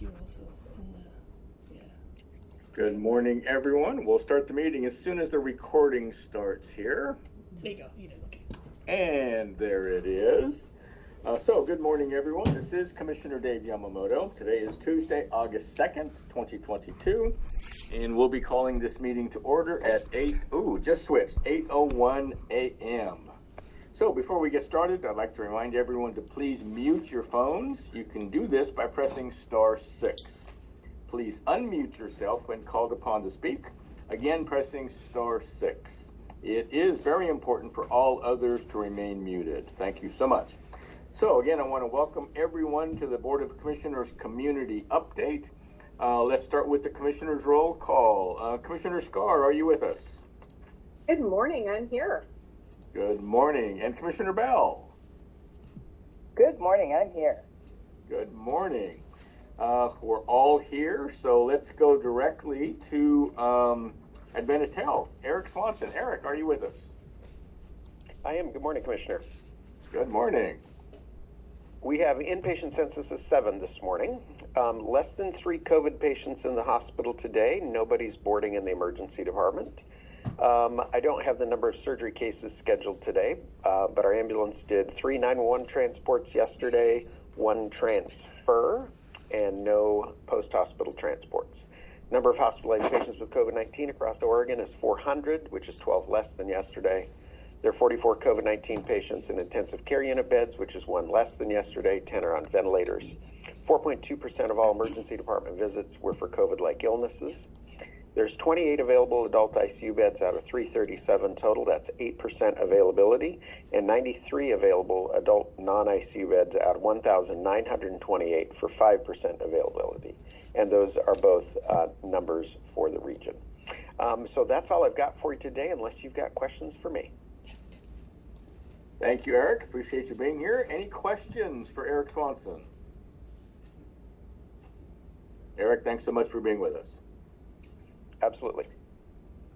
here also. Yeah. Good morning, everyone. We'll start the meeting as soon as the recording starts here. There you go. You did, okay. And there it is. So good morning, everyone. This is Commissioner Dave Yamamoto. Today is Tuesday, August 2nd, 2022. And we'll be calling this meeting to order at 8:01 a.m. So before we get started, I'd like to remind everyone to please mute your phones. You can do this by pressing *6. Please unmute yourself when called upon to speak. Again, pressing *6. It is very important for all others to remain muted. Thank you so much. So again, I want to welcome everyone to the Board of Commissioners Community Update. Let's start with the Commissioner's roll call. Commissioner Scar, are you with us? Good morning, I'm here. Good morning. And Commissioner Bell? Good morning, I'm here. Good morning. We're all here, so let's go directly to Adventist Health. Eric Swanson. Eric, are you with us? I am. Good morning, Commissioner. Good morning. We have inpatient census of 7 this morning. Less than 3 COVID patients in the hospital today. Nobody's boarding in the emergency department. I don't have the number of surgery cases scheduled today, but our ambulance did 3 911 transports yesterday, 1 transfer, and no post-hospital transports. Number of hospitalized patients with COVID-19 across Oregon is 400, which is 12 less than yesterday. There are 44 COVID-19 patients in intensive care unit beds, which is 1 less than yesterday. 10 are on ventilators. 4.2% of all emergency department visits were for COVID-like illnesses. There's 28 available adult ICU beds out of 337 total. That's 8% availability, and 93 available adult non-ICU beds out of 1,928 for 5% availability. And those are both numbers for the region. So that's all I've got for you today, unless you've got questions for me. Thank you, Eric. Appreciate you being here. Any questions for Eric Swanson? Eric, thanks so much for being with us. Absolutely.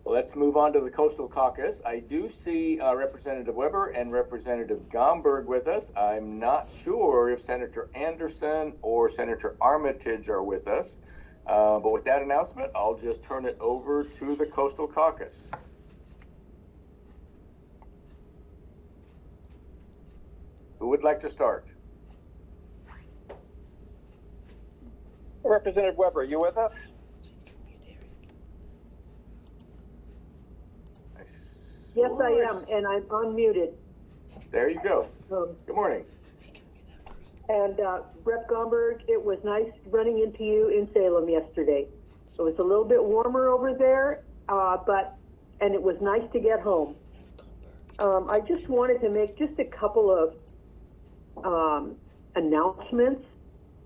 Well, let's move on to the Coastal Caucus. I do see Representative Weber and Representative Gomberg with us. I'm not sure if Senator Anderson or Senator Armitage are with us. But with that announcement, I'll just turn it over to the Coastal Caucus. Who would like to start? Representative Weber, are you with us? Yes, I am, and I'm unmuted. There you go. Good morning. And Rep. Gomberg, it was nice running into you in Salem yesterday. It was a little bit warmer over there, and it was nice to get home. I just wanted to make just a couple of announcements.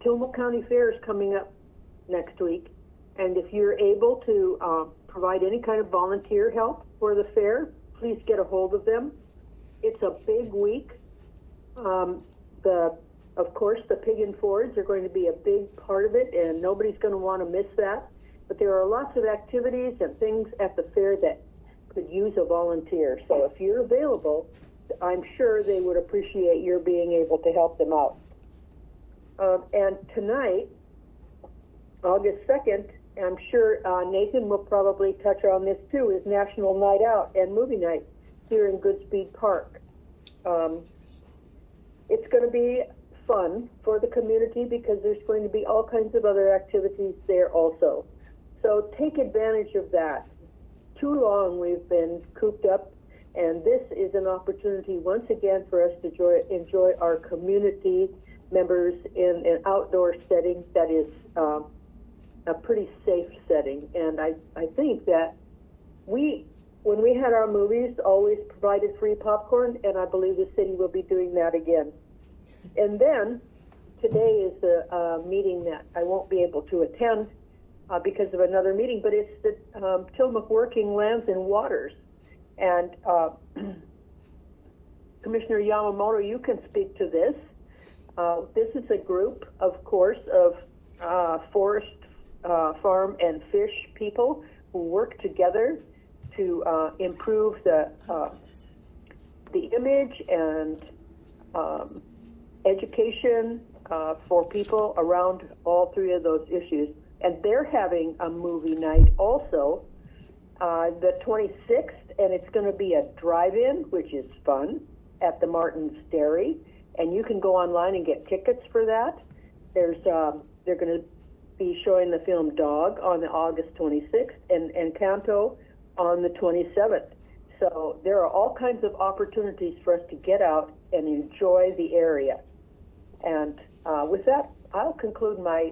Tillamook County Fair is coming up next week, and if you're able to provide any kind of volunteer help for the fair, please get a hold of them. It's a big week. Of course, the Pig and Fords are going to be a big part of it, and nobody's going to want to miss that. But there are lots of activities and things at the fair that could use a volunteer. So if you're available, I'm sure they would appreciate your being able to help them out. And tonight, August 2nd, I'm sure Nathan will probably touch on this too, is National Night Out and Movie Night here in Goodspeed Park. It's going to be fun for the community because there's going to be all kinds of other activities there also. So take advantage of that. Too long we've been cooped up, and this is an opportunity once again for us to enjoy our community members in an outdoor setting that is a pretty safe setting. And I think that when we had our movies, always provided free popcorn, and I believe the city will be doing that again. And then today is a meeting that I won't be able to attend because of another meeting, but it's the Tillamook Working Lands and Waters. And Commissioner Yamamoto, you can speak to this. This is a group, of course, of forest, farm, and fish people who work together to improve the image and education for people around all three of those issues. And they're having a movie night also, the 26th, and it's going to be a drive-in, which is fun, at the Martin's Dairy. And you can go online and get tickets for that. They're going to be showing the film Dog on the August 26th and Encanto on the 27th. So there are all kinds of opportunities for us to get out and enjoy the area. And with that, I'll conclude my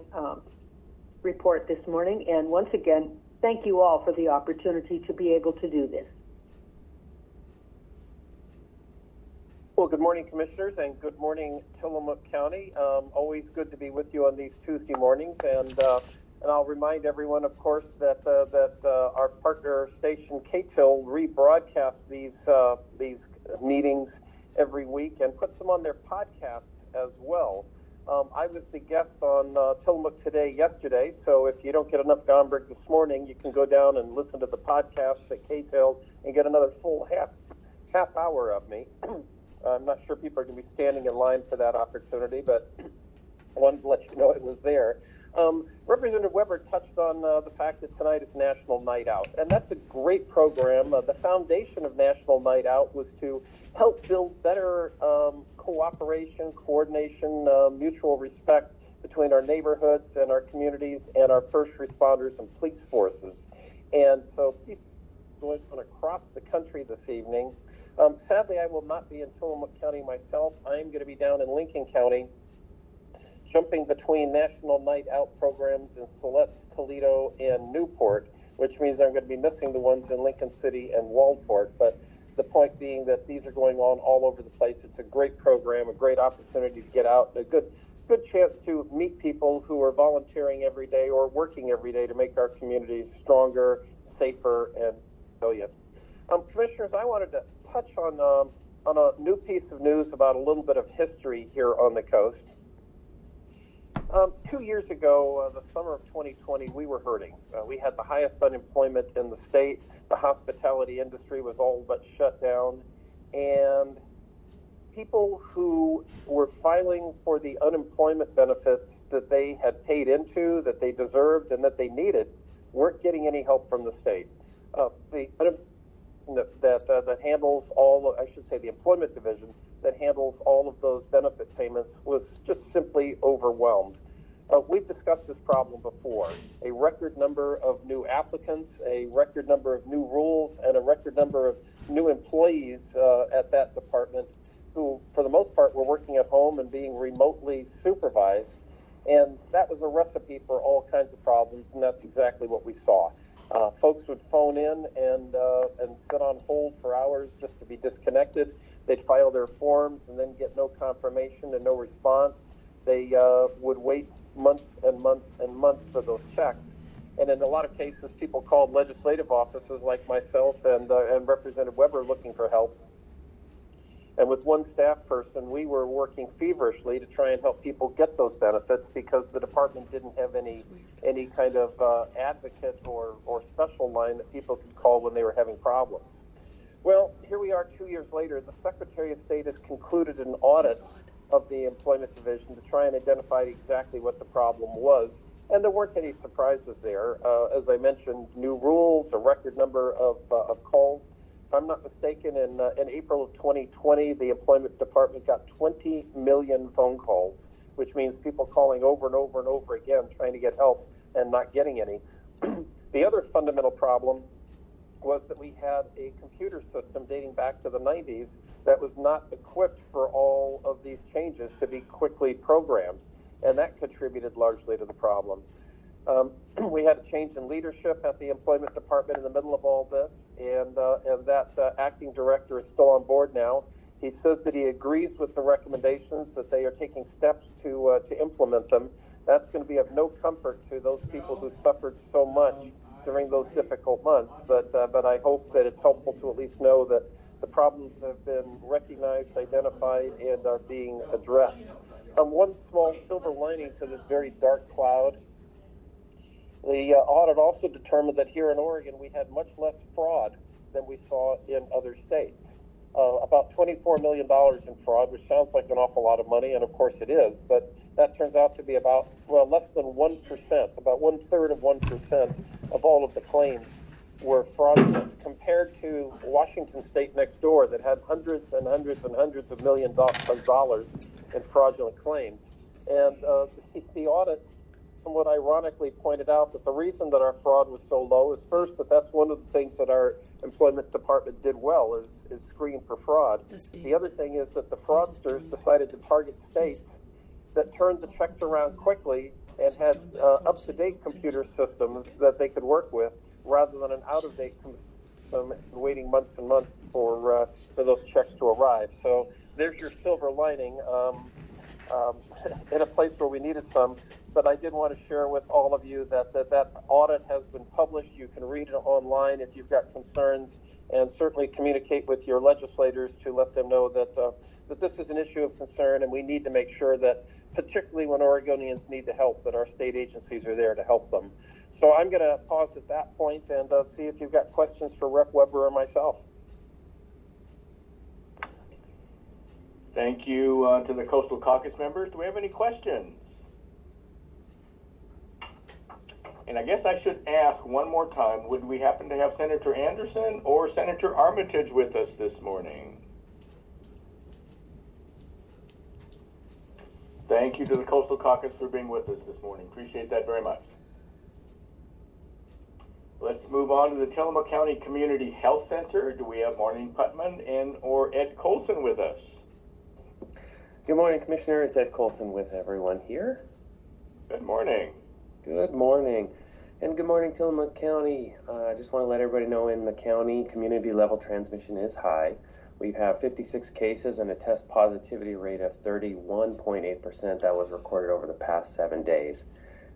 report this morning. And once again, thank you all for the opportunity to be able to do this. Well, good morning, Commissioners, and good morning, Tillamook County. Always good to be with you on these Tuesday mornings, and I'll remind everyone, of course, that our partner station, KTIL, rebroadcasts these meetings every week and puts them on their podcast as well. I was the guest on Tillamook Today yesterday, so if you don't get enough Gomberg this morning, you can go down and listen to the podcast at KTIL and get another full half hour of me. I'm not sure people are going to be standing in line for that opportunity, but I wanted to let you know it was there. Representative Weber touched on the fact that tonight is National Night Out, and that's a great program. The foundation of National Night Out was to help build better cooperation, coordination, mutual respect between our neighborhoods and our communities and our first responders and police forces. And so people going across the country this evening. Sadly, I will not be in Tillamook County myself. I am going to be down in Lincoln County, jumping between National Night Out programs in Siletz, Toledo, and Newport, which means I'm going to be missing the ones in Lincoln City and Waldport. But the point being that these are going on all over the place. It's a great program, a great opportunity to get out, a good chance to meet people who are volunteering every day or working every day to make our communities stronger, safer, and resilient. Commissioners, I wanted to touch on a new piece of news about a little bit of history here on the coast. 2 years ago, the summer of 2020, we were hurting. We had the highest unemployment in the state. The hospitality industry was all but shut down. And people who were filing for the unemployment benefits that they had paid into, that they deserved, and that they needed, weren't getting any help from the state. That handles all, the employment division that handles all of those benefit payments was just simply overwhelmed. We've discussed this problem before. A record number of new applicants, a record number of new rules, and a record number of new employees at that department who, for the most part, were working at home and being remotely supervised. And that was a recipe for all kinds of problems, and that's exactly what we saw. Folks would phone in and sit on hold for hours just to be disconnected. They'd file their forms and then get no confirmation and no response. They would wait months and months and months for those checks. And in a lot of cases, people called legislative offices like myself and Representative Weber looking for help. And with one staff person, we were working feverishly to try and help people get those benefits because the department didn't have any kind of advocate or special line that people could call when they were having problems. Well, here we are 2 years later. The Secretary of State has concluded an audit of the Employment Division to try and identify exactly what the problem was. And there weren't any surprises there. As I mentioned, new rules, a record number of calls. If I'm not mistaken, in April of 2020, the Employment Department got 20 million phone calls, which means people calling over and over and over again trying to get help and not getting any. The other fundamental problem was that we had a computer system dating back to the 90s that was not equipped for all of these changes to be quickly programmed, and that contributed largely to the problem. We had a change in leadership at the Employment Department in the middle of all this, and that acting director is still on board now. He says that he agrees with the recommendations, that they are taking steps to implement them. That's going to be of no comfort to those people who suffered so much during those difficult months, but I hope that it's helpful to at least know that the problems have been recognized, identified, and are being addressed. One small silver lining to this very dark cloud, the audit also determined that here in Oregon we had much less fraud than we saw in other states. about $24 million in fraud, which sounds like an awful lot of money, and of course it is, but that turns out to be about, well, less than 1%, about 1/3 of 1% of all of the claims were fraudulent, compared to Washington State next door that had hundreds and hundreds and hundreds of millions of dollars in fraudulent claims. And the audit somewhat ironically pointed out that the reason that our fraud was so low is first that that's one of the things that our employment department did well is screen for fraud. The other thing is that the fraudsters decided to target states that turned the checks around quickly and had up-to-date computer systems that they could work with, rather than an out-of-date system waiting months and months for those checks to arrive. So there's your silver lining. In a place where we needed some, but I did want to share with all of you that audit has been published. You can read it online if you've got concerns, and certainly communicate with your legislators to let them know that this is an issue of concern, and we need to make sure that, particularly when Oregonians need the help, that our state agencies are there to help them. So I'm going to pause at that point and see if you've got questions for Rep. Weber or myself. Thank you to the Coastal Caucus members. Do we have any questions? And I guess I should ask one more time, would we happen to have Senator Anderson or Senator Armitage with us this morning? Thank you to the Coastal Caucus for being with us this morning. Appreciate that very much. Let's move on to the Tillamook County Community Health Center. Do we have Maureen Putman and or Ed Colson with us? Good morning, Commissioner. It's Ed Colson with everyone here. Good morning. Good morning. And good morning, Tillamook County. I just want to let everybody know in the county, community level transmission is high. We have 56 cases and a test positivity rate of 31.8% that was recorded over the past 7 days.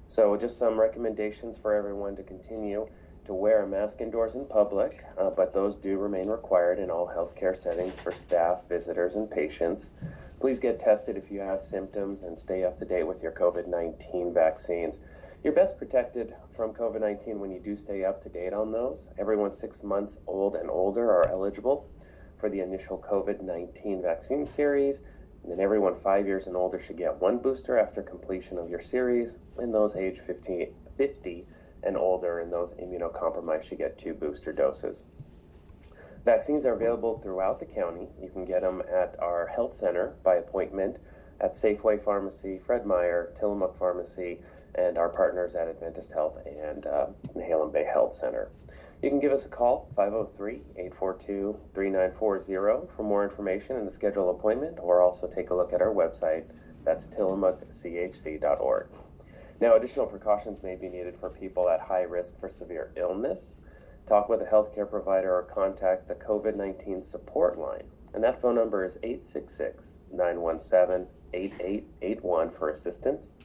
So just some recommendations for everyone to continue to wear a mask indoors in public, but those do remain required in all healthcare settings for staff, visitors, and patients. Please get tested if you have symptoms and stay up to date with your COVID-19 vaccines. You're best protected from COVID-19 when you do stay up to date on those. Everyone 6 months old and older are eligible for the initial COVID-19 vaccine series. And then everyone 5 years and older should get one booster after completion of your series. And those age 50 and older and those immunocompromised should get 2 booster doses. Vaccines are available throughout the county. You can get them at our health center by appointment at Safeway Pharmacy, Fred Meyer, Tillamook Pharmacy, and our partners at Adventist Health and Halem Bay Health Center. You can give us a call, 503-842-3940 for more information and to schedule an appointment, or also take a look at our website. That's tillamookchc.org. Now, additional precautions may be needed for people at high risk for severe illness. Talk with a healthcare provider or contact the COVID-19 support line. And that phone number is 866-917-8881 for assistance.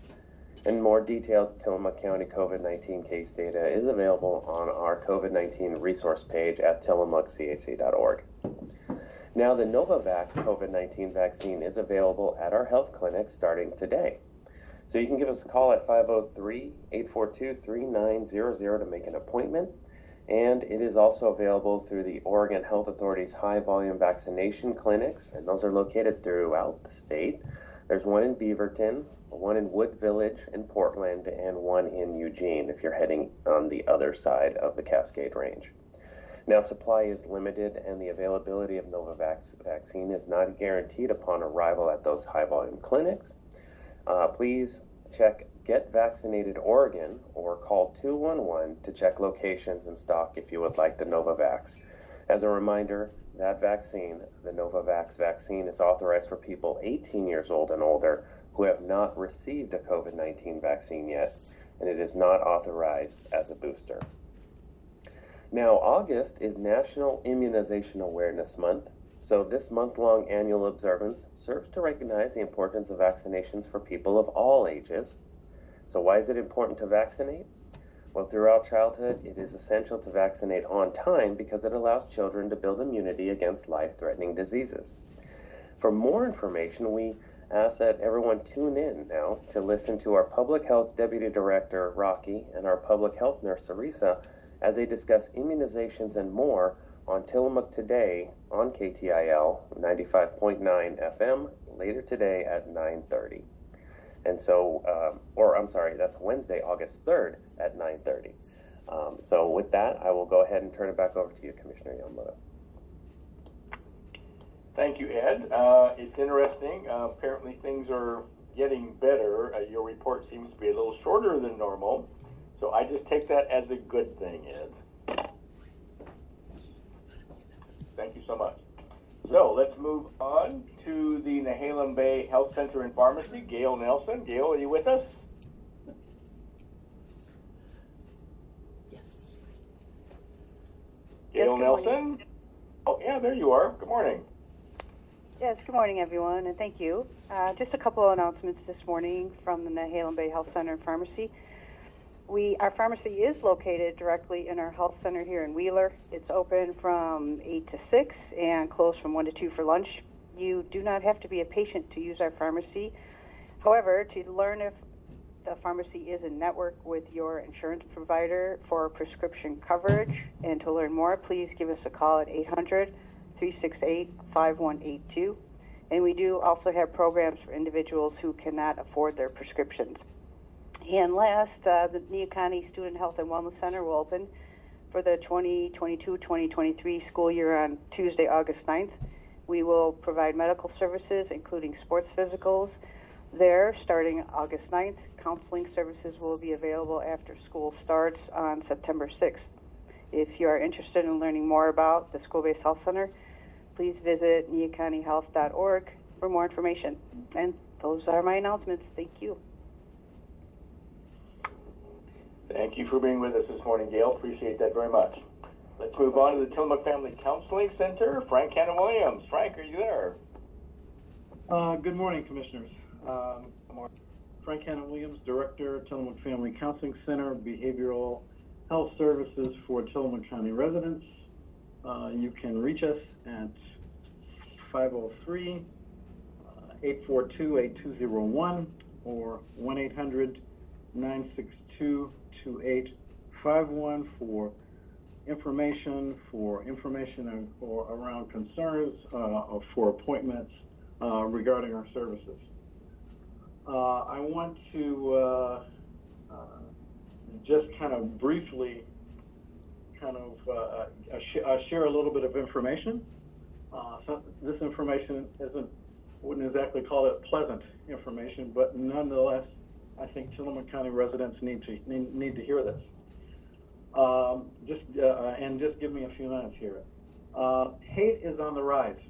And more detailed Tillamook County COVID-19 case data is available on our COVID-19 resource page at tillamookchc.org. Now, the Novavax COVID-19 vaccine is available at our health clinics starting today. So you can give us a call at 503-842-3900 to make an appointment. And it is also available through the Oregon Health Authority's high-volume vaccination clinics, and those are located throughout the state. There's one in Beaverton, one in Wood Village in Portland, and one in Eugene if you're heading on the other side of the Cascade Range. Now, supply is limited, and the availability of Novavax vaccine is not guaranteed upon arrival at those high-volume clinics. Please check Get Vaccinated Oregon or call 211 to check locations and stock if you would like the Novavax. As a reminder, that vaccine, the Novavax vaccine, is authorized for people 18 years old and older who have not received a COVID-19 vaccine yet, and it is not authorized as a booster. Now, August is National Immunization Awareness Month, so this month-long annual observance serves to recognize the importance of vaccinations for people of all ages. So why is it important to vaccinate? Well, throughout childhood, it is essential to vaccinate on time because it allows children to build immunity against life-threatening diseases. For more information, we ask that everyone tune in now to listen to our Public Health Deputy Director, Rocky, and our Public Health Nurse, Sarisa, as they discuss immunizations and more on Tillamook today on KTIL 95.9 FM later today at 9:30. And so, that's Wednesday, August 3rd at 9:30. So with that, I will go ahead and turn it back over to you, Commissioner Yamamoto. Thank you, Ed. It's interesting. Apparently things are getting better. Your report seems to be a little shorter than normal. So I just take that as a good thing, Ed. Thank you so much. So let's move on to the Nehalem Bay Health Center and Pharmacy. Gail Nelson. Gail, are you with us? Yes. Gail Yes, good Nelson? morning. Oh, yeah, there you are. Good morning. Yes, good morning, everyone, and thank you. Just a couple of announcements this morning from the Nehalem Bay Health Center and Pharmacy. Our pharmacy is located directly in our health center here in Wheeler. It's open from 8 to 6 and closed from 1 to 2 for lunch. You do not have to be a patient to use our pharmacy. However, to learn if the pharmacy is in network with your insurance provider for prescription coverage and to learn more, please give us a call at 800-368-5182. And we do also have programs for individuals who cannot afford their prescriptions. And last, the Neocani Student Health and Wellness Center will open for the 2022-2023 school year on Tuesday, August 9th. We will provide medical services, including sports physicals, there starting August 9th. Counseling services will be available after school starts on September 6th. If you are interested in learning more about the school-based health center, please visit neocanihealth.org for more information. And those are my announcements. Thank you. Thank you for being with us this morning, Gail. Appreciate that very much. Let's move on to the Tillamook Family Counseling Center. Frank Hanna-Williams. Frank, are you there? Good morning, Commissioners. Frank Hanna-Williams, Director, Tillamook Family Counseling Center, Behavioral Health Services for Tillamook County residents. You can reach us at 503-842-8201 or 1-800-962-2851 for information or around concerns or for appointments regarding our services. I want to just kind of briefly share a little bit of information. So this information wouldn't exactly call it pleasant information, but nonetheless, I think Tillamook County residents need to hear this. Just give me a few minutes here. Hate is on the rise,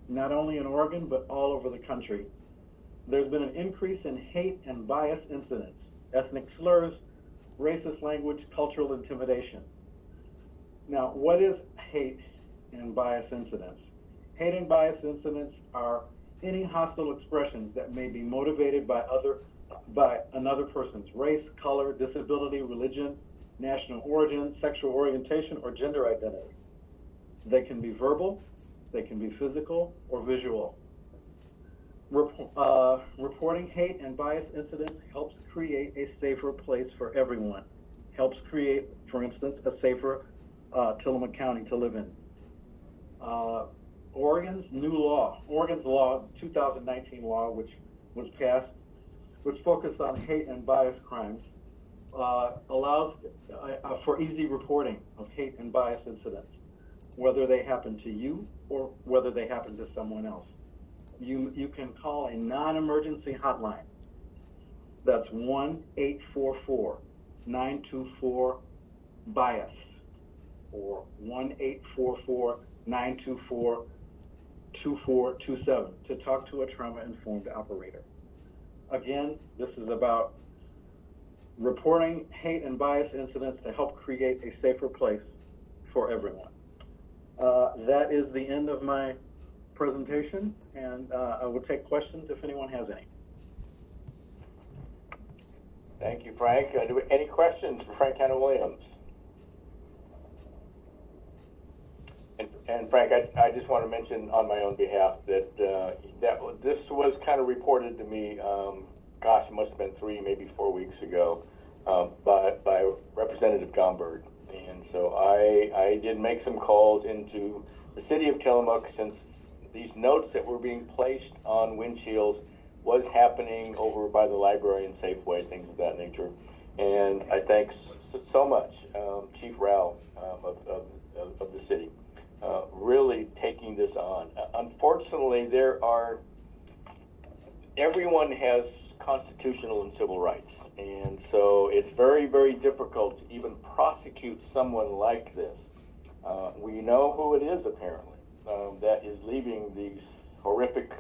not only in Oregon, but all over the country. There's been an increase in hate and bias incidents, ethnic slurs, racist language, cultural intimidation. Now, what is hate and bias incidents? Hate and bias incidents are any hostile expressions that may be motivated by another person's race, color, disability, religion, national origin, sexual orientation, or gender identity. They can be verbal, they can be physical, or visual. Reporting hate and bias incidents helps create a safer place for everyone. Helps create, for instance, a safer Tillamook County to live in. Oregon's law, 2019 law, which was passed, which focused on hate and bias crimes, allows for easy reporting of hate and bias incidents, whether they happen to you or whether they happen to someone else. You can call a non-emergency hotline. That's 1-844-924-BIAS or 1-844-924-2427 to talk to a trauma-informed operator. Again, this is about reporting hate and bias incidents to help create a safer place for everyone. That is the end of my presentation, and I will take questions if anyone has any. Thank you, Frank. Any questions for Frank Hanna-Williams? And Frank, I just want to mention on my own behalf that this was kind of reported to me, it must have been 3, maybe 4 weeks ago, by Representative Gomberg. And So I did make some calls into the city of Tillamook, since these notes that were being placed on windshields was happening over by the library and Safeway, things of that nature. And I thank so much Chief Rao of the city, really taking this on. Unfortunately, everyone has constitutional and civil rights, and so it's very, very difficult to even prosecute someone like this. We know who it is, apparently, that is leaving these horrific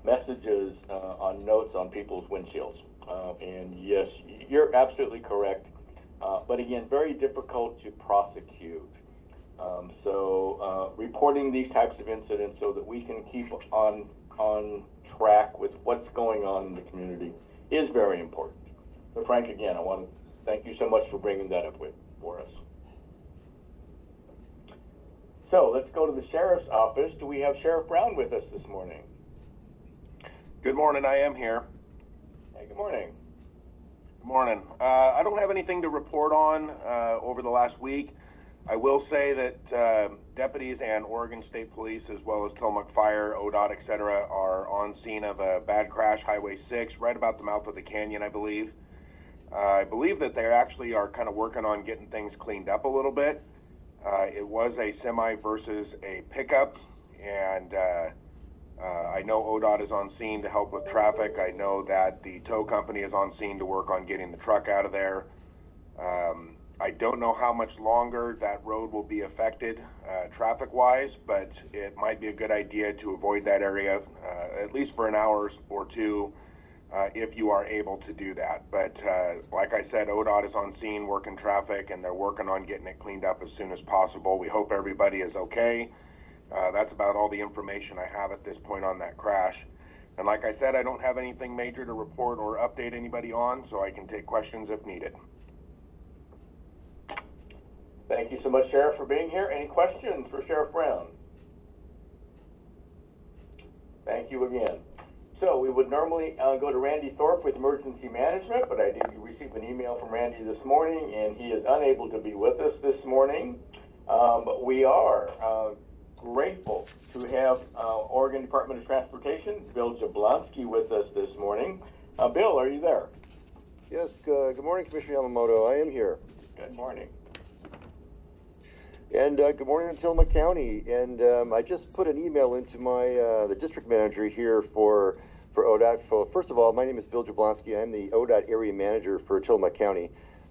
messages on notes on people's windshields. And yes, you're absolutely correct. But again, very difficult to prosecute. So reporting these types of incidents so that we can keep on track with what's going on in the community is very important. So Frank, again, I want to thank you so much for bringing that up for us. So let's go to the Sheriff's Office. Do we have Sheriff Brown with us this morning? Good morning, I am here. Hey, good morning. Good morning. I don't have anything to report on over the last week. I will say that deputies and Oregon State Police, as well as Tillamook Fire, ODOT, et cetera, are on scene of a bad crash, Highway 6, right about the mouth of the canyon, I believe. I believe that they actually are kind of working on getting things cleaned up a little bit. It was a semi versus a pickup, and I know ODOT is on scene to help with traffic. I know that the tow company is on scene to work on getting the truck out of there. I don't know how much longer that road will be affected traffic-wise, but it might be a good idea to avoid that area at least for an hour or two if you are able to do that. But like I said, ODOT is on scene working traffic, and they're working on getting it cleaned up as soon as possible. We hope everybody is okay. That's about all the information I have at this point on that crash. And like I said, I don't have anything major to report or update anybody on, so I can take questions if needed. Thank you so much, Sheriff, for being here. Any questions for Sheriff Brown? Thank you again. So we would normally go to Randy Thorpe with Emergency Management, but I did receive an email from Randy this morning, and he is unable to be with us this morning. But we are grateful to have Oregon Department of Transportation, Bill Jablonski, with us this morning. Bill, are you there? Yes, good morning, Commissioner Yamamoto. I am here. Good morning. And good morning to Tillamook County. And I just put an email into my the district manager here for ODOT. First of all, my name is Bill Jablonski. I'm the ODOT area manager for Tillamook County.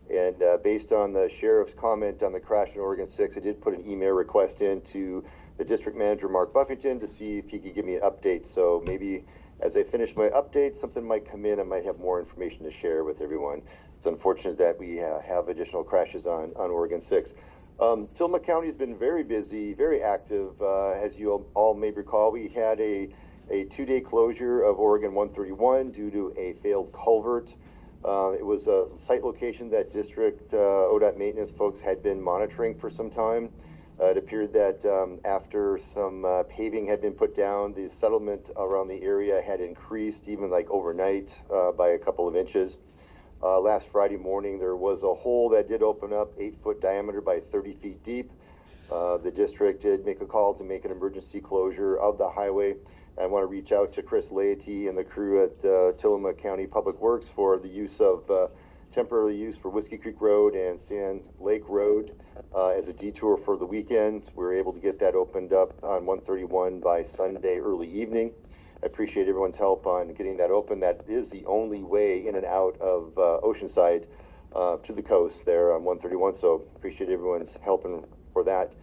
And based on the sheriff's comment on the crash in Oregon 6, I did put an email request in to the district manager, Mark Buffington, to see if he could give me an update. So maybe as I finish my update, something might come in. I might have more information to share with everyone. It's unfortunate that we have additional crashes on Oregon 6. Tillamook County has been very busy, very active. As you all may recall, we had a 2-day closure of Oregon 131 due to a failed culvert. It was a site location that district ODOT maintenance folks had been monitoring for some time. It appeared that after some paving had been put down, the settlement around the area had increased even like overnight by a couple of inches. Last Friday morning, there was a hole that did open up 8-foot diameter by 30 feet deep. The district did make a call to make an emergency closure of the highway. I want to reach out to Chris Laity and the crew at Tillamook County Public Works for the use of temporary use for Whiskey Creek Road and Sand Lake Road as a detour for the weekend. We were able to get that opened up on 131 by Sunday early evening. I appreciate everyone's help on getting that open. That is the only way in and out of Oceanside to the coast there on 131, so appreciate everyone's help for that.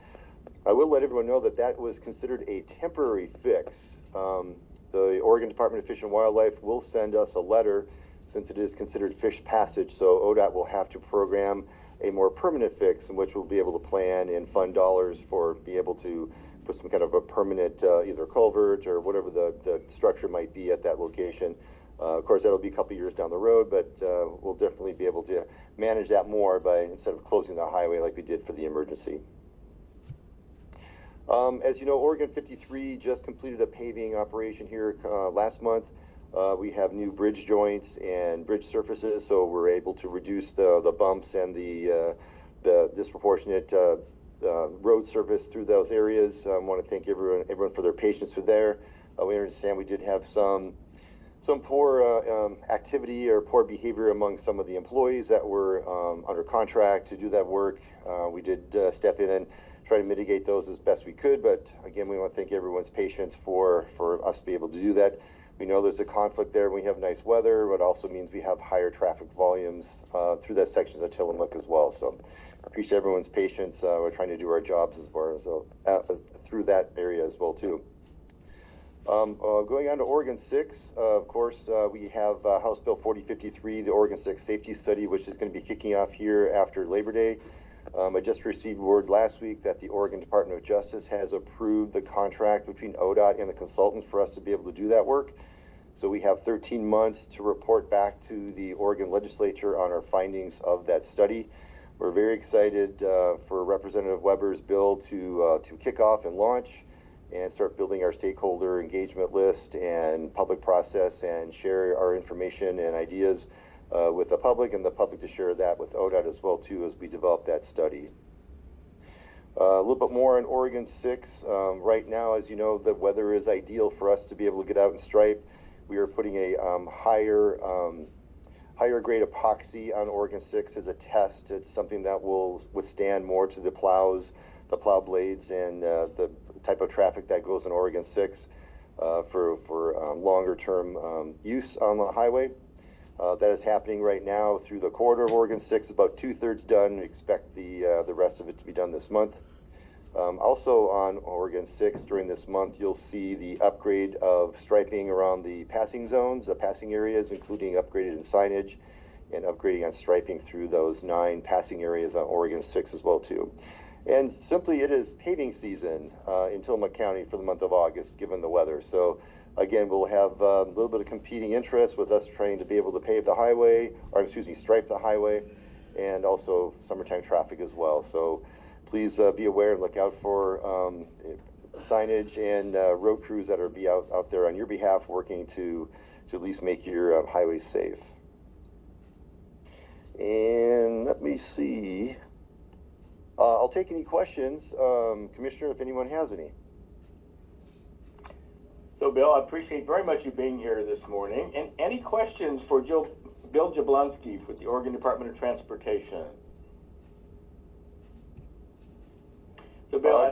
I will let everyone know that that was considered a temporary fix. The Oregon Department of Fish and Wildlife will send us a letter since it is considered fish passage, so ODOT will have to program a more permanent fix in which we'll be able to plan and fund dollars for be able to put some kind of a permanent either culvert or whatever the structure might be at that location. Of course, that'll be a couple years down the road, but we'll definitely be able to manage that more by instead of closing the highway like we did for the emergency. As you know, Oregon 53 just completed a paving operation here last month. We have new bridge joints and bridge surfaces, so we're able to reduce the bumps and the the disproportionate road service through those areas. I want to thank everyone for their patience through there. We understand we did have some poor activity or poor behavior among some of the employees that were under contract to do that work. We did step in and try to mitigate those as best we could, but again, we want to thank everyone's patience for us to be able to do that. We know there's a conflict there. We have nice weather, but it also means we have higher traffic volumes through that section of Tillamook as well. So I appreciate everyone's patience. We're trying to do our jobs as far as through that area as well too. Going on to Oregon 6, of course, we have House Bill 4053, the Oregon 6 Safety Study, which is going to be kicking off here after Labor Day. I just received word last week that the Oregon Department of Justice has approved the contract between ODOT and the consultant for us to be able to do that work. So we have 13 months to report back to the Oregon legislature on our findings of that study. We're very excited for Representative Weber's bill to kick off and launch and start building our stakeholder engagement list and public process and share our information and ideas with the public, and the public to share that with ODOT as well too as we develop that study. A little bit more on Oregon 6. Right now, as you know, the weather is ideal for us to be able to get out and stripe. We are putting a higher grade epoxy on Oregon 6 as a test. It's something that will withstand more to the plows, the plow blades, and the type of traffic that goes in Oregon 6 for longer term use on the highway. That is happening right now through the corridor of Oregon 6. About 2/3 done. We expect the rest of it to be done this month. Also on Oregon 6 during this month, you'll see the upgrade of striping around the passing zones, the passing areas, including upgraded in signage and upgrading on striping through those 9 passing areas on Oregon 6 as well too. And simply, it is paving season in Tillamook County for the month of August, given the weather. So again, we'll have a little bit of competing interest with us trying to be able to pave the highway, stripe the highway, and also summertime traffic as well. So please be aware and look out for signage and road crews that are out there on your behalf working to at least make your highways safe. And let me see. I'll take any questions, Commissioner, if anyone has any. So, Bill, I appreciate very much you being here this morning. And any questions for Bill Jablonski with the Oregon Department of Transportation? So, Bill,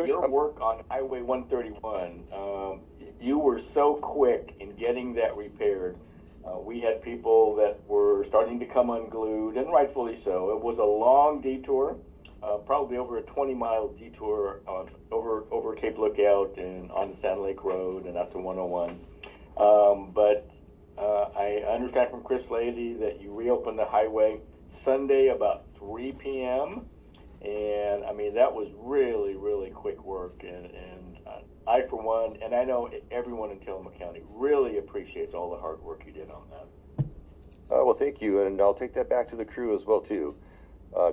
your work on Highway 131, you were so quick in getting that repaired. We had people that were starting to come unglued, and rightfully so. It was a long detour, probably over a 20-mile detour over Cape Lookout and on Sand Lake Road and up to 101. But I understand from Chris Lazy that you reopened the highway Sunday about 3 p.m. And I mean, that was really, really quick work. And I, for one, and I know everyone in Tillamook County really appreciates all the hard work you did on that. Well, thank you. And I'll take that back to the crew as well, too.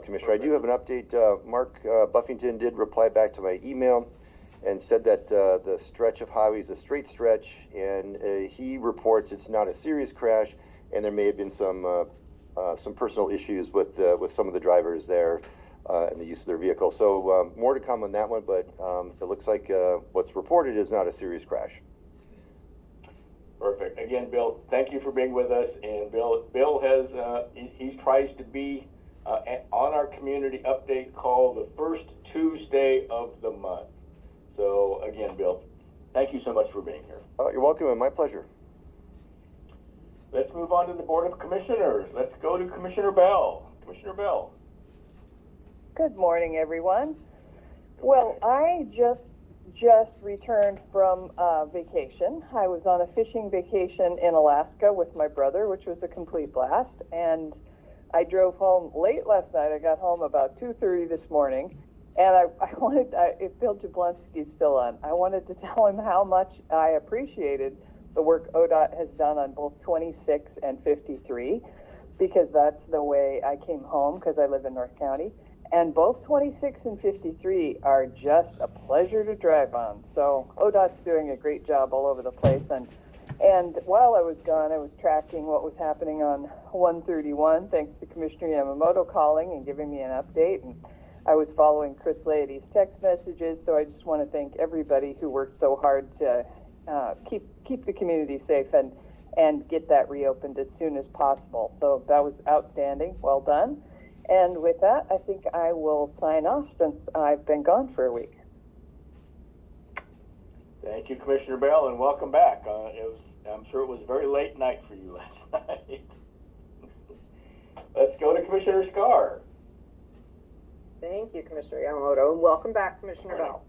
Commissioner, I do have an update. Mark Buffington did reply back to my email and said that the stretch of highway is a straight stretch, and he reports it's not a serious crash, and there may have been some personal issues with some of the drivers there and the use of their vehicle. So more to come on that one, but it looks like what's reported is not a serious crash. Perfect. Again, Bill, thank you for being with us. And Bill has he tries to be on our community update call the first Tuesday of the month. So again, Bill, thank you so much for being here. You're welcome, and my pleasure. Let's move on to the Board of Commissioners. Let's go to Commissioner Bell. Commissioner Bell. Good morning, everyone. Well, I just returned from vacation. I was on a fishing vacation in Alaska with my brother, which was a complete blast, and I drove home late last night. I got home about 2:30 this morning, and I wanted, if Bill Jablonski is still on, I wanted to tell him how much I appreciated the work ODOT has done on both 26 and 53, because that's the way I came home, because I live in North County. And both 26 and 53 are just a pleasure to drive on. So ODOT's doing a great job all over the place. And And while I was gone, I was tracking what was happening on 131, thanks to Commissioner Yamamoto calling and giving me an update. And I was following Chris Lady's text messages, so I just want to thank everybody who worked so hard to keep the community safe and get that reopened as soon as possible. So that was outstanding. Well done. And with that, I think I will sign off since I've been gone for a week. Thank you, Commissioner Bell, and welcome back. I'm sure it was a very late night for you last night. Let's go to Commissioner Scar. Thank you, Commissioner Yamamoto, and welcome back, Commissioner Bell.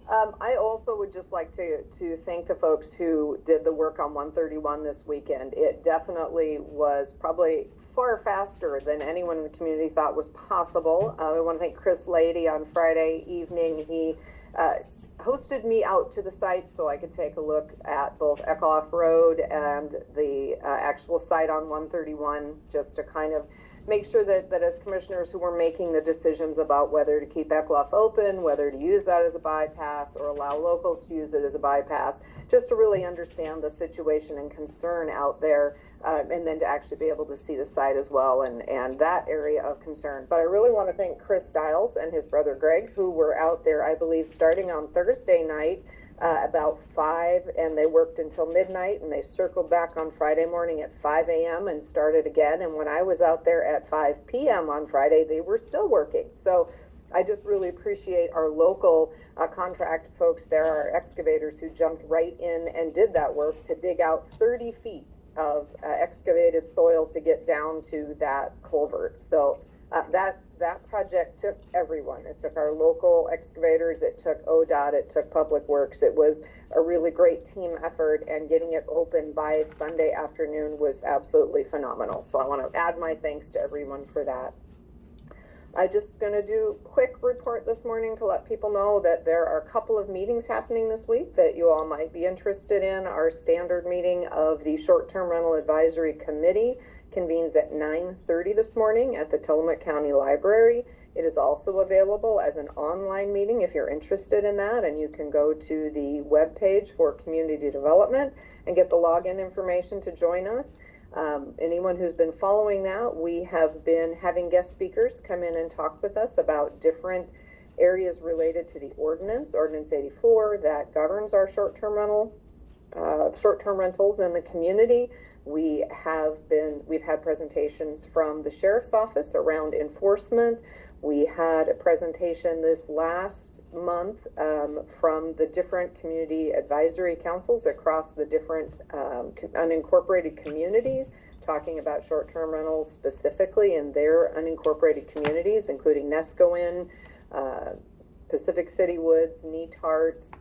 I also would just like to thank the folks who did the work on 131 this weekend. It definitely was probably far faster than anyone in the community thought was possible. I want to thank Chris Lady on Friday evening. He hosted me out to the site so I could take a look at both Eckloff Road and the actual site on 131, just to kind of make sure that as commissioners who were making the decisions about whether to keep Eckloff open, whether to use that as a bypass or allow locals to use it as a bypass, just to really understand the situation and concern out there, and then to actually be able to see the site as well and that area of concern. But I really want to thank Chris Stiles and his brother Greg, who were out there, I believe, starting on Thursday night, about 5, and they worked until midnight, and they circled back on Friday morning at 5 a.m. and started again. And when I was out there at 5 p.m. on Friday, they were still working. So I just really appreciate our local contract folks there, our excavators who jumped right in and did that work to dig out 30 feet of excavated soil to get down to that culvert. So that project took everyone. It took our local excavators, it took ODOT, it took Public Works. It was a really great team effort, and getting it open by Sunday afternoon was absolutely phenomenal. So I want to add my thanks to everyone for that. I'm just going to do a quick report this morning to let people know that there are a couple of meetings happening this week that you all might be interested in. Our standard meeting of the Short-Term Rental Advisory Committee convenes at 9:30 this morning at the Tillamook County Library. It is also available as an online meeting if you're interested in that, and you can go to the webpage for community development and get the login information to join us. Anyone who's been following that, we have been having guest speakers come in and talk with us about different areas related to the Ordinance 84, that governs our short-term rentals in the community. We've had presentations from the Sheriff's Office around enforcement. We had a presentation this last month from the different community advisory councils across the different unincorporated communities, talking about short-term rentals specifically in their unincorporated communities, including Nescoin, Pacific City Woods, Neatarts,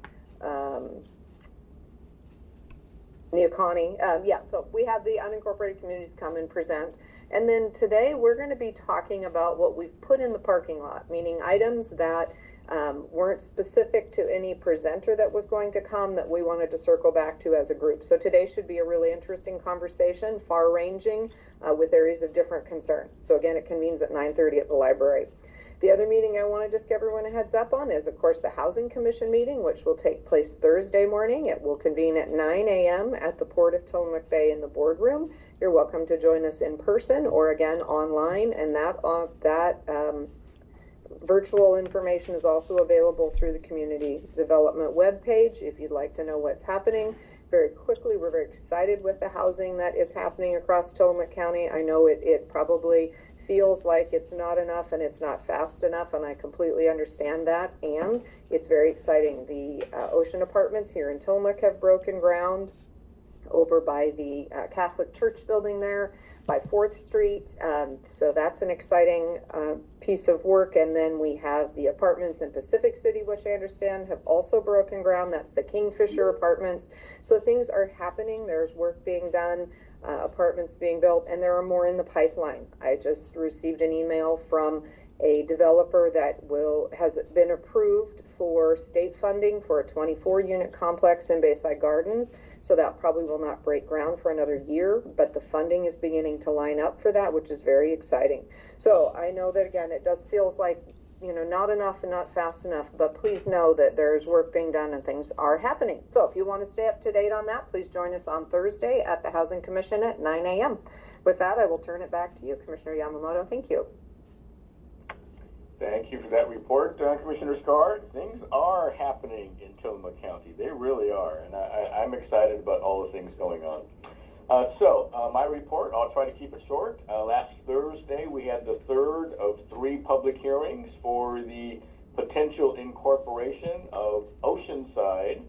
Neoconi. So we had the unincorporated communities come and present. And then today we're going to be talking about what we've put in the parking lot, meaning items that weren't specific to any presenter that was going to come that we wanted to circle back to as a group. So today should be a really interesting conversation, far-ranging, with areas of different concern. So again, it convenes at 9:30 at the library. The other meeting I want to just give everyone a heads up on is, of course, the Housing Commission meeting, which will take place Thursday morning. It will convene at 9 a.m. at the Port of Tillamook Bay in the boardroom. You're welcome to join us in person or again online, and that virtual information is also available through the Community Development webpage if you'd like to know what's happening. Very quickly, we're very excited with the housing that is happening across Tillamook County. I know it probably feels like it's not enough and it's not fast enough, and I completely understand that, and it's very exciting. The Ocean Apartments here in Tillamook have broken ground over by the Catholic Church building there by 4th Street, so that's an exciting piece of work. And then we have the apartments in Pacific City, which I understand have also broken ground. That's the Kingfisher Apartments. So things are happening. There's work being done, apartments being built, and there are more in the pipeline. I just received an email from a developer that has been approved for state funding for a 24-unit complex in Bayside Gardens. So that probably will not break ground for another year, but the funding is beginning to line up for that, which is very exciting. So I know that, again, it does feels like, not enough and not fast enough, but please know that there's work being done and things are happening. So if you want to stay up to date on that, please join us on Thursday at the Housing Commission at 9 a.m. With that, I will turn it back to you, Commissioner Yamamoto. Thank you. Thank you for that report, Commissioner Scar. Things are happening in Tillamook County. They really are, and I'm excited about all the things going on. My report, I'll try to keep it short. Last Thursday, we had the third of 3 public hearings for the potential incorporation of Oceanside.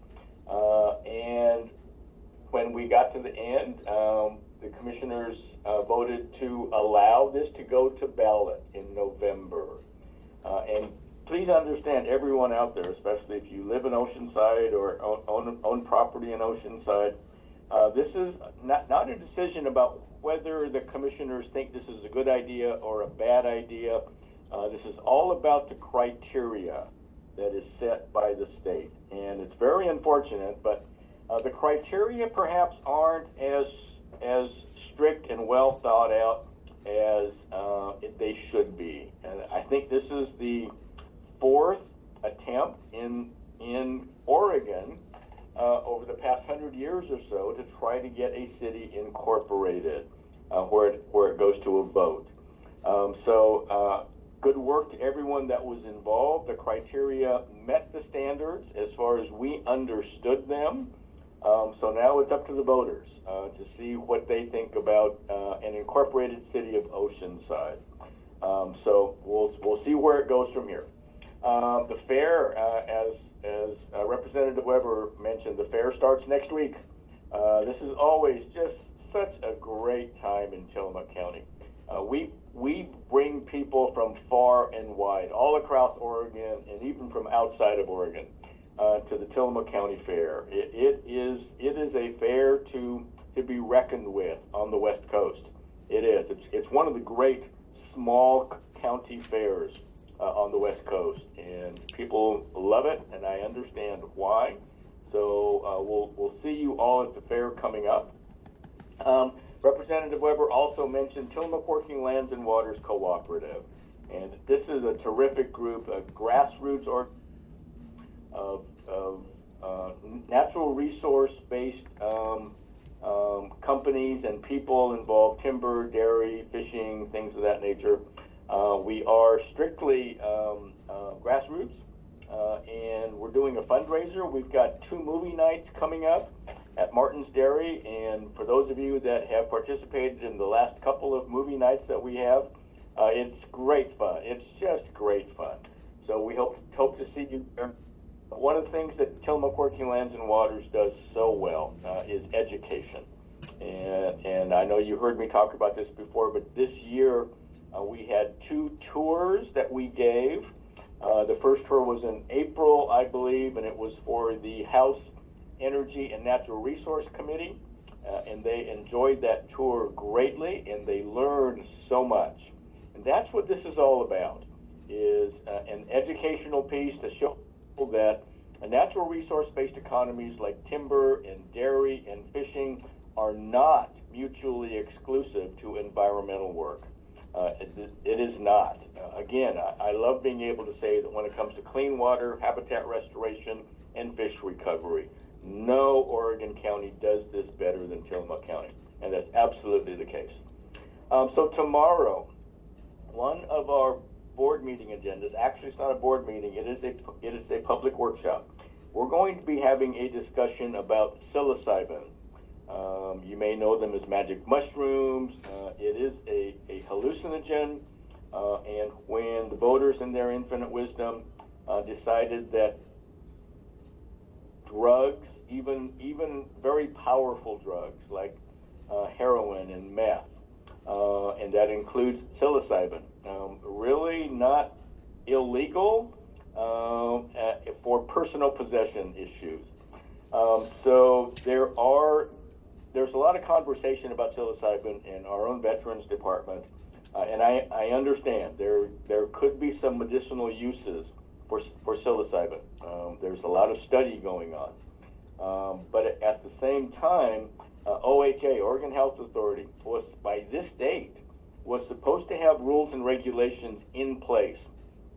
And when we got to the end, the commissioners voted to allow this to go to ballot in November. And please understand, everyone out there, especially if you live in Oceanside or own property in Oceanside, this is not a decision about whether the commissioners think this is a good idea or a bad idea. This is all about the criteria that is set by the state. And it's very unfortunate, but the criteria perhaps aren't as strict and well thought out as they should be. And I think this is the 4th attempt in Oregon over the past 100 years or so to try to get a city incorporated where it goes to a vote. Good work to everyone that was involved. The criteria met the standards as far as we understood them. So now it's up to the voters to see what they think about an incorporated city of Oceanside. So we'll see where it goes from here. The fair, as Representative Weber mentioned, the fair starts next week. This is always just such a great time in Tillamook County. We bring people from far and wide, all across Oregon and even from outside of Oregon, to the Tillamook County Fair. It is a fair to be reckoned with on the West Coast. It is. It's one of the great small county fairs on the West Coast, and people love it, and I understand why. So we'll see you all at the fair coming up. Representative Weber also mentioned Tillamook Working Lands and Waters Cooperative, and this is a terrific group, a grassroots of natural resource-based companies and people involved, timber, dairy, fishing, things of that nature. We are strictly grassroots, and we're doing a fundraiser. We've got 2 movie nights coming up at Martin's Dairy, and for those of you that have participated in the last couple of movie nights that we have, it's great fun. It's just great fun. So we hope to see you there. One of the things that Tillamook Working Lands and Waters does so well is education. And I know you heard me talk about this before, but this year we had 2 tours that we gave. The first tour was in April, I believe, and it was for the House Energy and Natural Resource Committee, and they enjoyed that tour greatly, and they learned so much. And that's what this is all about, is an educational piece to show that natural resource-based economies like timber and dairy and fishing are not mutually exclusive to environmental work. It is not. Again, I love being able to say that when it comes to clean water, habitat restoration, and fish recovery, no Oregon county does this better than Tillamook County, and that's absolutely the case. So tomorrow, one of our board meeting agendas, actually it's not a board meeting, it is a public workshop. We're going to be having a discussion about psilocybin. You may know them as magic mushrooms. It is a hallucinogen, and when the voters in their infinite wisdom decided that drugs, even very powerful drugs like heroin and meth, and that includes psilocybin, really not illegal for personal possession issues. So there's a lot of conversation about psilocybin in our own Veterans Department, and I understand there could be some medicinal uses for psilocybin. There's a lot of study going on, but at the same time, OHA, Oregon Health Authority, was by this date was supposed to have rules and regulations in place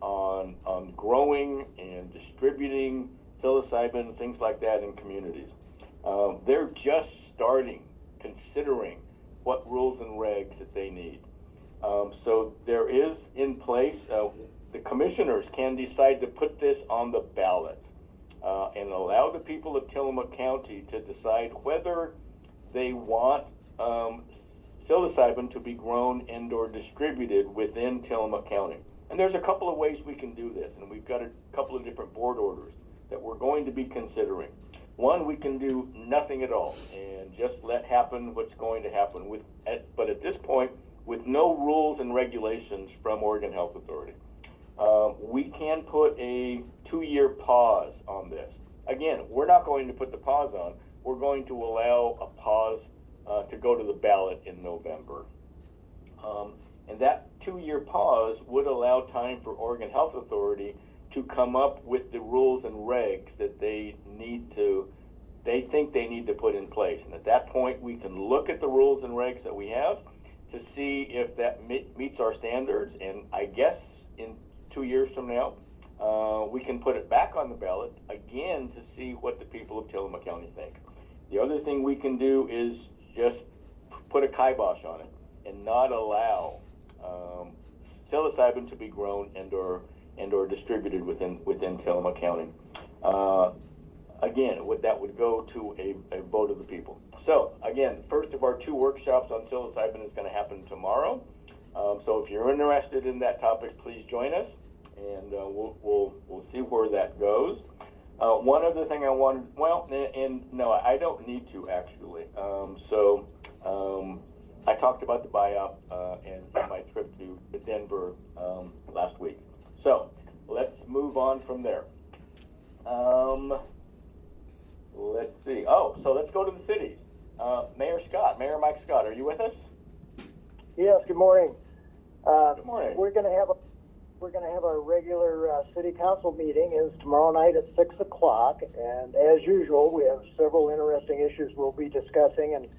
on on growing and distributing psilocybin, things like that in communities. They're just starting considering what rules and regs that they need. So there is in place, the commissioners can decide to put this on the ballot and allow the people of Tillamook County to decide whether they want psilocybin to be grown and or distributed within Tillamook County. And there's a couple of ways we can do this, and we've got a couple of different board orders that we're going to be considering. One, we can do nothing at all and just let happen what's going to happen. But at this point, with no rules and regulations from Oregon Health Authority, we can put a 2-year pause on this. Again, we're not going to put the pause on. We're going to allow a pause to go to the ballot in November. And that 2-year pause would allow time for Oregon Health Authority to come up with the rules and regs that they think they need to put in place. And at that point, we can look at the rules and regs that we have to see if that meets our standards. And I guess in 2 years from now, we can put it back on the ballot again to see what the people of Tillamook County think. The other thing we can do is just put a kibosh on it and not allow psilocybin to be grown and or distributed within Tillamook County. Again, that would go to a vote of the people. So again, the first of our 2 workshops on psilocybin is going to happen tomorrow. So if you're interested in that topic, please join us, and we'll see where that goes. One other thing I wanted, no, I don't need to actually. I talked about the BIOP and my trip to Denver last week. So let's move on from there. Let's see. So let's go to the cities. Mayor Mike Scott, are you with us? Yes. Good morning. Good morning. We're going to have our regular city council meeting is tomorrow night at 6 o'clock, and as usual, we have several interesting issues we'll be discussing, and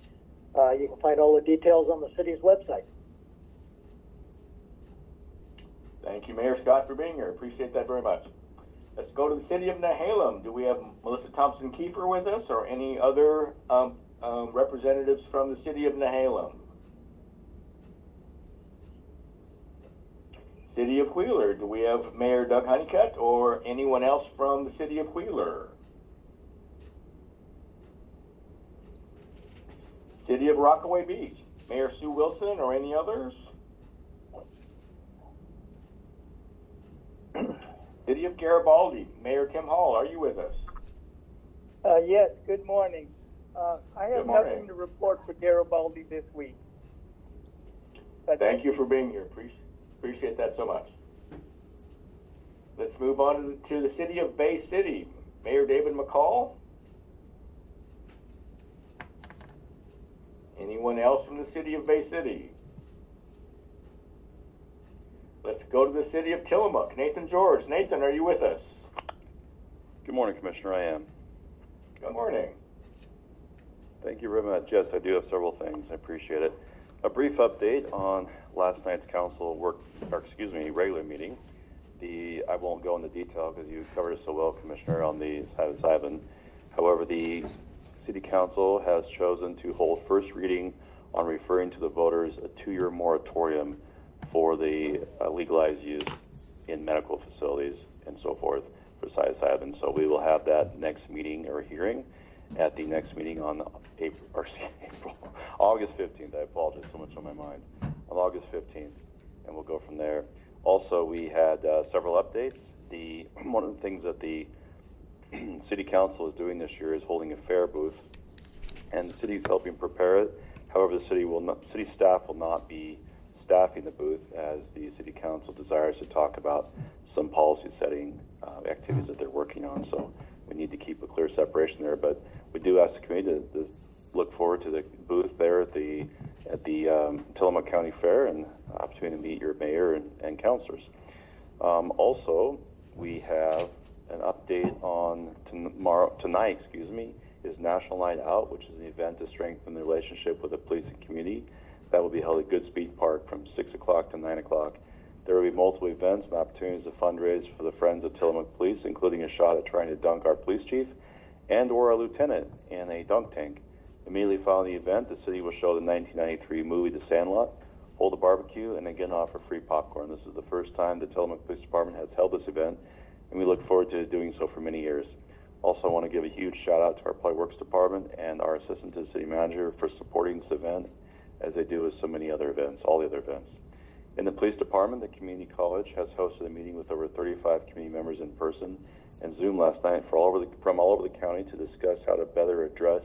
you can find all the details on the city's website. Thank you, Mayor Scott, for being here. Appreciate that very much. Let's go to the city of Nehalem. Do we have Melissa Thompson-Kiefer with us, or any other representatives from the city of Nehalem? City of Wheeler, do we have Mayor Doug Honeycutt or anyone else from the city of Wheeler? City of Rockaway Beach, Mayor Sue Wilson or any others? City of Garibaldi, Mayor Tim Hall, are you with us? Yes, good morning. I have nothing to report for Garibaldi this week. Thank you for being here. Appreciate that so much. Let's move on to the city of Bay City. Mayor David McCall? Anyone else from the city of Bay City? Let's go to the city of Tillamook. Nathan George. Nathan, are you with us? Good morning, Commissioner. I am. Good morning. Thank you very much. Yes, I do have several things. I appreciate it. A brief update on last night's regular meeting. I won't go into detail because you covered it so well, Commissioner, on the psilocybin. However, the City Council has chosen to hold first reading on referring to the voters a 2-year moratorium for the legalized use in medical facilities and so forth for psilocybin. So we will have that next meeting or hearing at the next meeting on August 15th. I apologize, so much on my mind. On August 15th, and we'll go from there. Also, we had several updates. One of the things that the City Council is doing this year is holding a fair booth, and the city is helping prepare it. However, the city staff will not be staffing the booth, as the City Council desires to talk about some policy setting activities that they're working on. So we need to keep a clear separation there. But we do ask the committee to look forward to the booth there at the Tillamook County Fair, and opportunity to meet your mayor and councilors. Also, we have an update on tonight is National Night Out, which is an event to strengthen the relationship with the police and community. That will be held at Goodspeed Park from 6 o'clock to 9 o'clock. There will be multiple events and opportunities to fundraise for the Friends of Tillamook Police, including a shot at trying to dunk our police chief and or a lieutenant in a dunk tank. Immediately following the event, the city will show the 1993 movie The Sandlot, hold a barbecue, and again offer free popcorn. This is the first time the Tillamook Police Department has held this event, and we look forward to doing so for many years. Also, I want to give a huge shout out to our Public Works Department and our Assistant to the City Manager for supporting this event, as they do with so many other events, all the other events. In the Police Department, the Community College has hosted a meeting with over 35 community members in person and Zoom last night from all over the county to discuss how to better address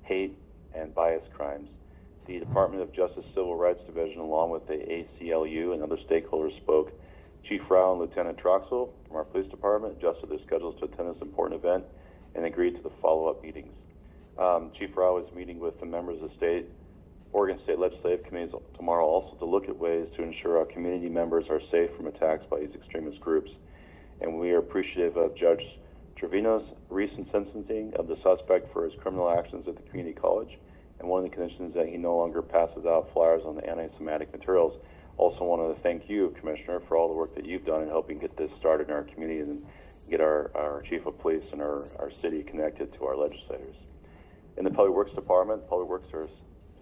hate and bias crimes. The Department of Justice Civil Rights Division, along with the ACLU and other stakeholders, spoke. Chief Rao and Lieutenant Troxel from our Police Department adjusted their schedules to attend this important event and agreed to the follow-up meetings. Chief Rao is meeting with the members of Oregon State Legislative Committees tomorrow also to look at ways to ensure our community members are safe from attacks by these extremist groups. And we are appreciative of Judge Trevino's recent sentencing of the suspect for his criminal actions at the community college, and one of the conditions that he no longer passes out flyers on the anti-Semitic materials. Also wanted to thank you, Commissioner, for all the work that you've done in helping get this started in our community and get our Chief of Police and our city connected to our legislators. In the Public Works Department, Public Works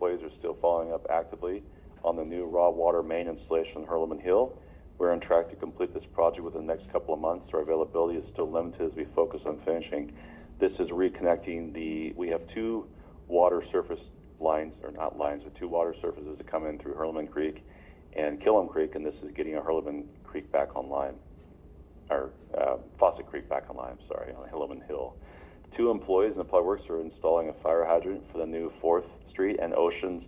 employees are still following up actively on the new raw water main installation on Hurleman Hill. We're on track to complete this project within the next couple of months. Our availability is still limited as we focus on finishing. This is reconnecting we have two water surface lines, or not lines, but two water surfaces that come in through Hurleman Creek and Killam Creek, and this is getting our Hurleman Creek back online, or Fawcett Creek back online, on Hurleman Hill. Two employees in the Public Works are installing a fire hydrant for the new 4th Street and Oceans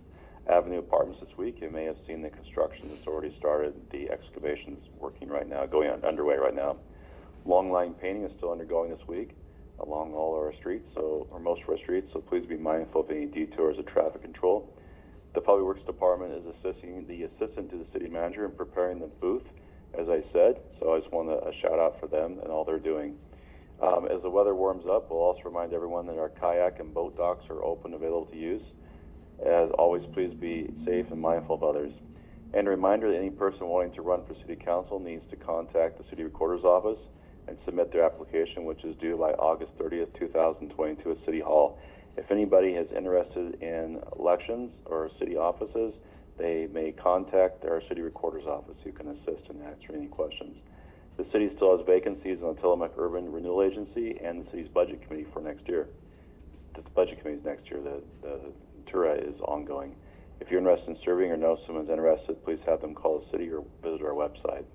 Avenue apartments this week. You may have seen the construction that's already started. The excavation is working right now, underway right now. Long line painting is still undergoing this week along all our streets, or most of our streets, so please be mindful of any detours of traffic control. The Public Works Department is assisting the assistant to the city manager in preparing the booth, as I said, so I just want a shout out for them and all they're doing. As the weather warms up, we'll also remind everyone that our kayak and boat docks are open, available to use. As always, please be safe and mindful of others. And a reminder that any person wanting to run for City Council needs to contact the City Recorder's Office and submit their application, which is due by August 30th, 2022 at City Hall. If anybody is interested in elections or city offices, they may contact our City Recorder's Office, who can assist in answering any questions. The city still has vacancies on the Tillamook Urban Renewal Agency and the city's budget committee for next year. The budget committee is next year. The TURA is ongoing. If you're interested in serving or know someone's interested, please have them call the city or visit our website.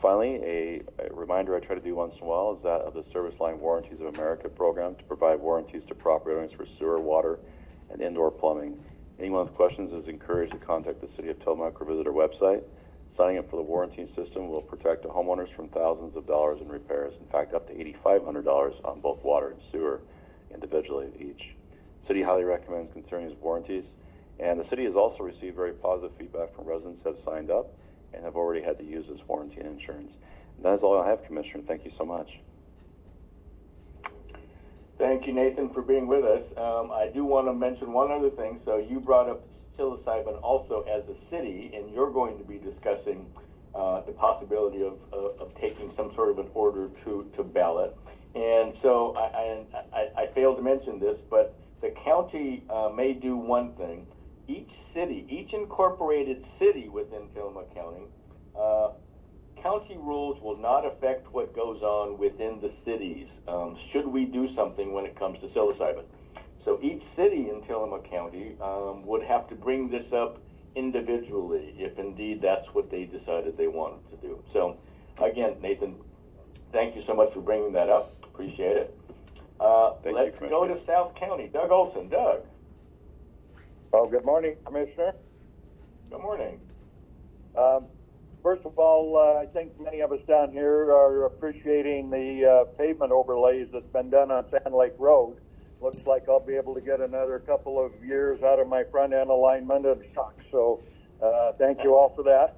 Finally, a reminder I try to do once in a while is that of the Service Line Warranties of America program to provide warranties to property owners for sewer, water, and indoor plumbing. Anyone with questions is encouraged to contact the City of Tillamook or visit our website. Signing up for the warranty system will protect the homeowners from thousands of dollars in repairs. In fact, up to $8,500 on both water and sewer individually each. City highly recommends considering these warranties, and the city has also received very positive feedback from residents who have signed up and have already had to use this warranty and insurance. And that is all I have, Commissioner. Thank you so much. Thank you, Nathan, for being with us. I do want to mention one other thing. So you brought up psilocybin also as a city, and you're going to be discussing the possibility of taking some sort of an order to ballot. And so I failed to mention this, but the county may do one thing. Each incorporated city within Tillamook County, county rules will not affect what goes on within the cities, should we do something when it comes to psilocybin. So each city in Tillamook County would have to bring this up individually if indeed that's what they decided they wanted to do. So again, Nathan, thank you so much for bringing that up. Appreciate it. Let's go to South County. Doug Olson. Doug. Oh, good morning, Commissioner. Good morning. First of all, I think many of us down here are appreciating the pavement overlays that's been done on Sand Lake Road. Looks like I'll be able to get another couple of years out of my front end alignment and stock. So thank you all for that.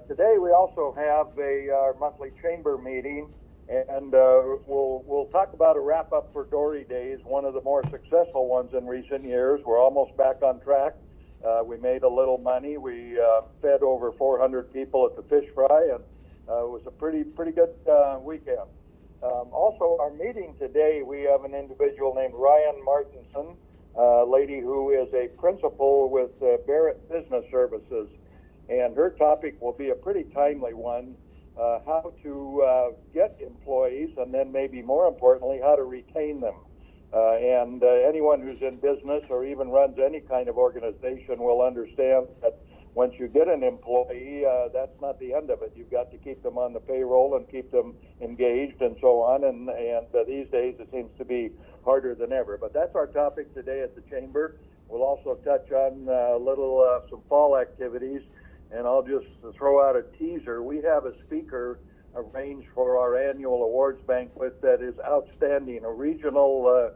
Today we also have our monthly chamber meeting, and we'll talk about a wrap up for Dory Days, one of the more successful ones in recent years. We're almost back on track, We made a little money. We fed over 400 people at the fish fry, and it was a pretty good weekend. Also, our meeting today, we have an individual named Ryan Martinson, a lady who is a principal with Barrett Business Services, and her topic will be a pretty timely one, how to get employees, and then maybe more importantly, how to retain them. And anyone who's in business or even runs any kind of organization will understand that once you get an employee, that's not the end of it. You've got to keep them on the payroll and keep them engaged and so on. And these days it seems to be harder than ever. But that's our topic today at the Chamber. We'll also touch on some fall activities. And I'll just throw out a teaser. We have a speaker arranged for our annual awards banquet that is outstanding, a regional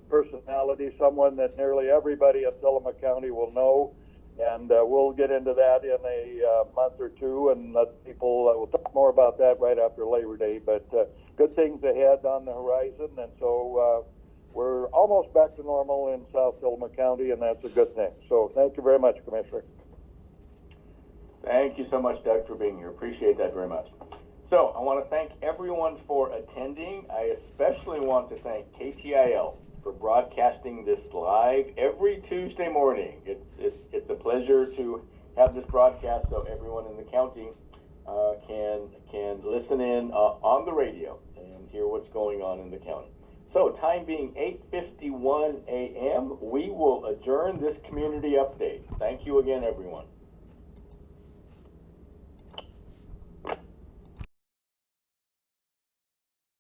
personality, someone that nearly everybody in Tillamook County will know. And we'll get into that in a month or two, and let people, we'll talk more about that right after Labor Day. But good things ahead on the horizon, and so we're almost back to normal in South Tillamook County, and that's a good thing. So thank you very much, Commissioner. Thank you so much, Doug, for being here. Appreciate that very much. So I want to thank everyone for attending. I especially want to thank KTIL for broadcasting this live every Tuesday morning. It's a pleasure to have this broadcast so everyone in the county can listen in on the radio and hear what's going on in the county. So time being 8:51 a.m., we will adjourn this community update. Thank you again, everyone.